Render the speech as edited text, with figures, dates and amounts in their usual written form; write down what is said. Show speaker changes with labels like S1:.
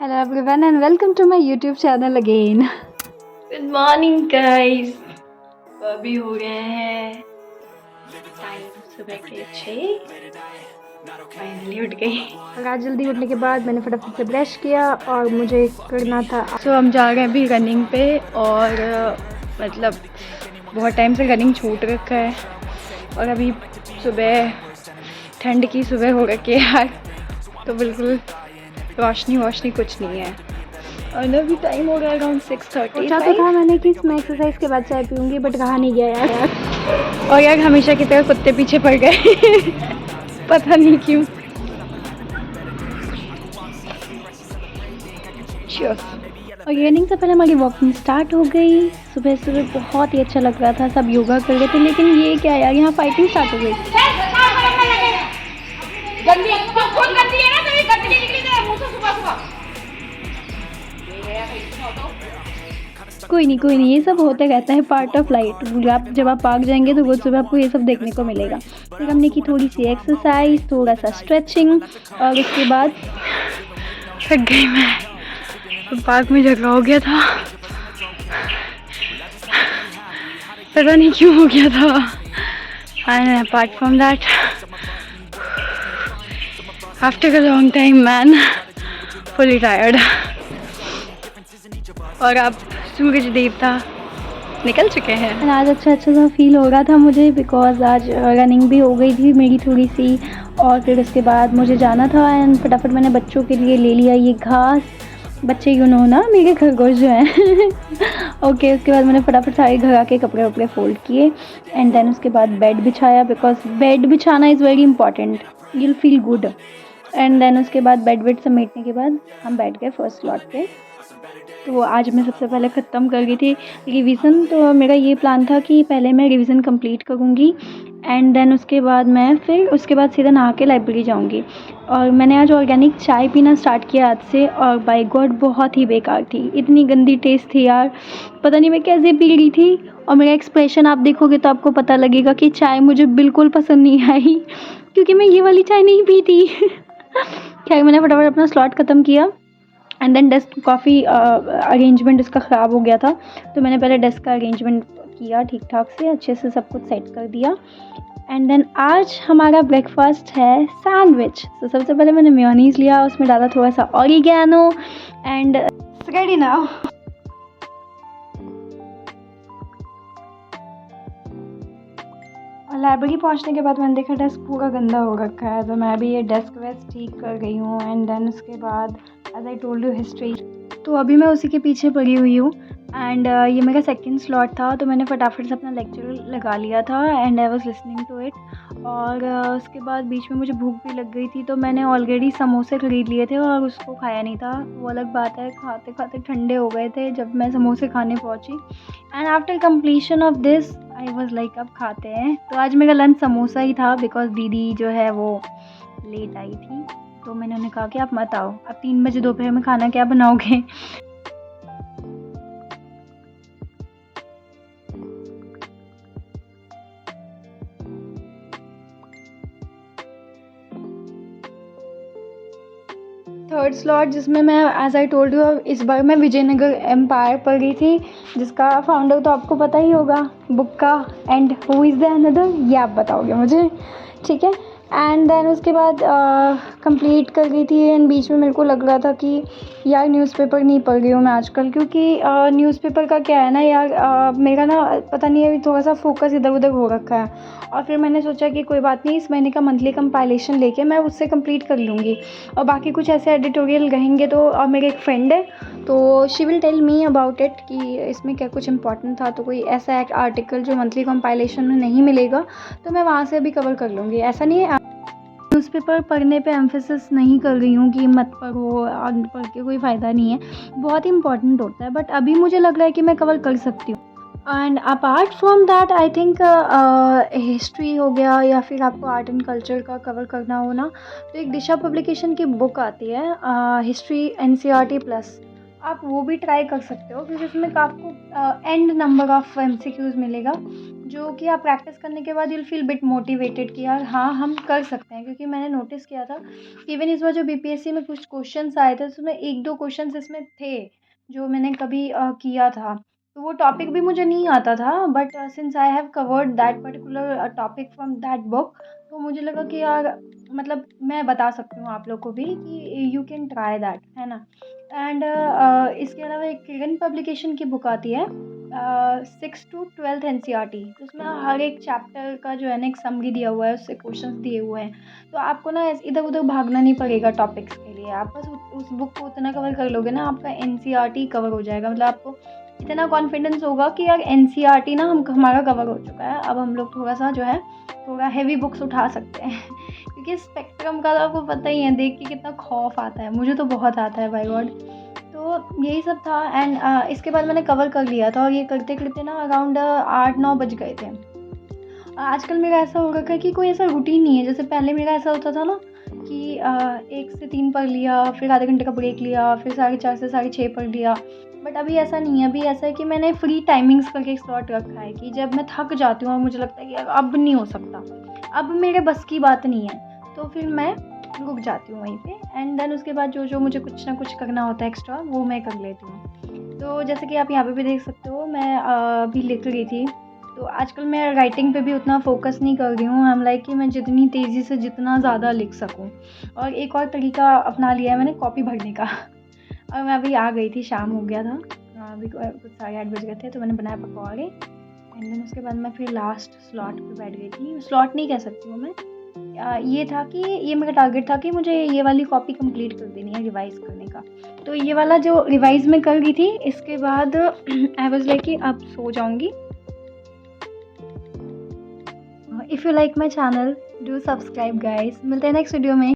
S1: Hello everyone and welcome to my YouTube channel again.
S2: Good morning guys. तो अभी हो गए हैं टाइम सुबह के 6। फाइनली उठ गई।
S1: और आज जल्दी उठने के बाद मैंने फटाफट से ब्रश किया और मुझे करना था।
S2: हम जा रहे हैं अभी रनिंग पे और मतलब बहुत टाइम से रनिंग छूट रखा है और अभी सुबह ठंड की सुबह हो रखी है यार, तो बिल्कुल रोशनी कुछ नहीं है। और अभी टाइम हो गया अराउंड 6:30।
S1: सोचा तो था मैंने कि मैं एक्सरसाइज के बाद चाय पीऊँगी, बट रहा नहीं गया यार।
S2: और यार हमेशा की तरह कुत्ते पीछे पड़ गए पता नहीं क्यों।
S1: और रनिंग से पहले हमारी वॉकिंग स्टार्ट हो गई। सुबह सुबह बहुत ही अच्छा लग रहा था, सब योगा कर रहे थे, लेकिन ये क्या यार, यहाँ फाइटिंग स्टार्ट हो गई। कोई नहीं, ये सब होते रहता है, पार्ट ऑफ लाइफ। आप जब आप पार्क जाएंगे तो रोज सुबह आपको ये सब देखने को मिलेगा। फिर हमने की थोड़ी सी एक्सरसाइज, थोड़ा सा स्ट्रेचिंग और उसके बाद
S2: थक गई मैं। तो पार्क में झगड़ा हो गया था, पता नहीं क्यों हो गया था। And apart from that, after a long time man, fully tired. और अब सूरज देवता निकल चुके हैं।
S1: आज अच्छा सा फील हो रहा था मुझे, बिकॉज आज रनिंग भी हो गई थी मेरी थोड़ी सी, और फिर उसके बाद मुझे जाना था एंड फटाफट मैंने बच्चों के लिए ले लिया ये घास। बच्चे यू नो ना, मेरे खरगोश जो हैं ओके। उसके बाद मैंने फटाफट सारे घर आके कपड़े वपड़े फोल्ड किए एंड देन उसके बाद बेड बिछाया, बिकॉज बेड बिछाना is very important, you will feel good. And then उसके बाद बेड वेड समेटने के बाद हम बैठ गए फर्स्ट स्लॉट पे। तो आज मैं सबसे पहले ख़त्म कर गई थी रिवीज़न। तो मेरा ये प्लान था कि पहले मैं रिवीज़न कंप्लीट करूँगी एंड देन उसके बाद सीधा नहा के लाइब्रेरी जाऊँगी। और मैंने आज ऑर्गेनिक चाय पीना स्टार्ट किया आज से, और बाय गॉड बहुत ही बेकार थी, इतनी गंदी टेस्ट थी यार, पता नहीं मैं कैसे पी रही थी। और मेरा एक्सप्रेशन आप देखोगे तो आपको पता लगेगा कि चाय मुझे बिल्कुल पसंद नहीं आई, क्योंकि मैं ये वाली चाय नहीं पीती खैर मैंने फटाफट अपना स्लॉट ख़त्म किया एंड देन डेस्क काफ़ी अरेंजमेंट उसका ख़राब हो गया था, तो मैंने पहले डेस्क का अरेंजमेंट किया ठीक ठाक से, अच्छे से सब कुछ सेट कर दिया। एंड देन आज हमारा ब्रेकफास्ट है सैंडविच। तो सबसे पहले मैंने मेयोनीज़ लिया, उसमें डाला थोड़ा सा oregano and ready now. Library पहुंचने के बाद मैंने देखा डेस्क पूरा गंदा हो रखा है, तो मैं अभी ये डेस्क वेस्क ठीक कर गई हूँ। एंड देन उसके बाद as I told you history, तो अभी मैं उसी के पीछे पड़ी हुई हूँ। एंड ये मेरा सेकंड स्लॉट था, तो मैंने फटाफट से अपना लेक्चर लगा लिया था and I was listening to it. और उसके बाद बीच में मुझे भूख भी लग गई थी, तो मैंने ऑलरेडी समोसे ख़रीद लिए थे और उसको खाया नहीं था, वो अलग बात है, खाते खाते ठंडे हो गए थे जब मैं समोसे खाने पहुँची। And after completion of this I was like अब खाते हैं। तो आज मेरा लंच समोसा ही था, बिकॉज दीदी जो है वो लेट आई थी, तो मैंने उन्हें कहा कि आप मत आओ, अब 3 बजे दोपहर में खाना क्या बनाओगे। थर्ड स्लॉट जिसमें मैं एज आई टोल्ड यू, इस बार मैं विजयनगर एम्पायर पढ़ रही थी, जिसका फाउंडर तो आपको पता ही होगा बुक का, and who is the another ये आप बताओगे मुझे, ठीक है। एंड देन उसके बाद कंप्लीट कर गई थी एंड बीच में मेरे को लग रहा था कि यार न्यूज़पेपर नहीं पढ़ रही हूँ मैं आजकल, क्योंकि न्यूज़पेपर का क्या है ना यार, मेरा ना पता नहीं अभी थोड़ा सा फोकस इधर उधर हो रखा है। और फिर मैंने सोचा कि कोई बात नहीं, इस महीने का मंथली कंपाइलेशन लेके मैं उससे कंप्लीट कर लूँगी, और बाकी कुछ ऐसे एडिटोरियल रहेंगे। तो और मेरे एक फ्रेंड है, तो she will tell me about it कि इसमें क्या कुछ इंपॉर्टेंट था, तो कोई ऐसा एक आर्टिकल जो मंथली कंपाइलेशन में नहीं मिलेगा तो मैं वहाँ से भी कवर कर लूँगी। ऐसा नहीं है, न्यूज़पेपर पढ़ने पे एम्फेसिस नहीं कर रही हूँ कि मत पढ़ो, पढ़ के कोई फ़ायदा नहीं है, बहुत ही इंपॉर्टेंट होता है, बट अभी मुझे लग रहा है कि मैं कवर कर सकती हूँ। And apart from that I think history हो गया, या फिर आपको आर्ट एंड कल्चर का कवर करना हो ना, तो एक दिशा पब्लिकेशन की बुक आती है हिस्ट्री NCERT प्लस, आप वो भी ट्राई कर सकते हो, क्योंकि उसमें आपको एंड नंबर ऑफ MCQs मिलेगा, जो कि आप प्रैक्टिस करने के बाद यूल फील बिट मोटिवेटेड कि यार हाँ हम कर सकते हैं। क्योंकि मैंने नोटिस किया था इवन इस बार जो BPSC में कुछ क्वेश्चंस आए थे उसमें 1-2 क्वेश्चंस इसमें थे जो मैंने कभी किया था। तो वो टॉपिक भी मुझे नहीं आता था, but since I have covered that particular topic from that book, तो मुझे लगा कि यार मतलब मैं बता सकती हूँ आप लोग को भी कि यू कैन ट्राई दैट, है ना। एंड इसके अलावा एक किरण पब्लिकेशन की बुक आती है 6 to 12th NCERT, तो उसमें हर एक चैप्टर का जो है ना एक समरी दिया हुआ है, उससे क्वेश्चंस दिए हुए हैं। तो आपको ना इधर उधर भागना नहीं पड़ेगा टॉपिक्स के लिए, आप बस उस बुक को उतना कवर कर लोगे ना, आपका NCERT कवर हो जाएगा। मतलब आपको इतना कॉन्फिडेंस होगा कि यार NCERT ना हमारा कवर हो चुका है, अब हम लोग थोड़ा सा जो है थोड़ा हैवी बुक्स उठा सकते हैं क्योंकि स्पेक्ट्रम का तो आपको पता ही है, देख के कितना खौफ आता है, मुझे तो बहुत आता है बाय गॉड। तो यही सब था एंड इसके बाद मैंने कवर कर लिया था, और ये करते करते ना अराउंड 8-9 बज गए थे। आजकल मेरा ऐसा हो रखा है कि कोई ऐसा रूटीन नहीं है, जैसे पहले मेरा ऐसा होता था ना कि 1 से 3 पढ़ लिया, फिर आधे घंटे का ब्रेक लिया, फिर 4:30 से 6:30 पढ़ लिया। बट अभी ऐसा नहीं है, अभी ऐसा है कि मैंने फ्री टाइमिंग्स करके एक स्लॉट रखा है कि जब मैं थक जाती हूँ और मुझे लगता है कि अब नहीं हो सकता, अब मेरे बस की बात नहीं है, तो फिर मैं रुक जाती हूँ वहीं पे एंड देन उसके बाद जो मुझे कुछ ना कुछ करना होता है एक्स्ट्रा वो मैं कर लेती हूँ। तो जैसे कि आप यहाँ पे भी देख सकते हो, मैं अभी लिख रही थी, तो आजकल मैं राइटिंग पे भी उतना फोकस नहीं कर रही हूँ। आई एम लाइक कि मैं जितनी तेज़ी से जितना ज़्यादा लिख सकूँ। और एक और तरीका अपना लिया है मैंने कॉपी भरने का और मैं अभी आ गई थी, शाम हो गया था, अभी कुछ 8:30 बज गए थे, तो मैंने बनाया पकौड़े एंड देन उसके बाद मैं फिर लास्ट स्लॉट पे बैठ गई थी। स्लॉट नहीं कह सकती हूँ मैं, ये था कि ये मेरा टारगेट था कि मुझे ये वाली कॉपी कंप्लीट कर देनी है रिवाइज़ करने का। तो ये वाला जो रिवाइज़ मैं कर रही थी, इसके बाद आई वाज लाइक कि अब सो जाऊँगी। If you like my channel do subscribe guys, मिलते हैं नेक्स्ट वीडियो में।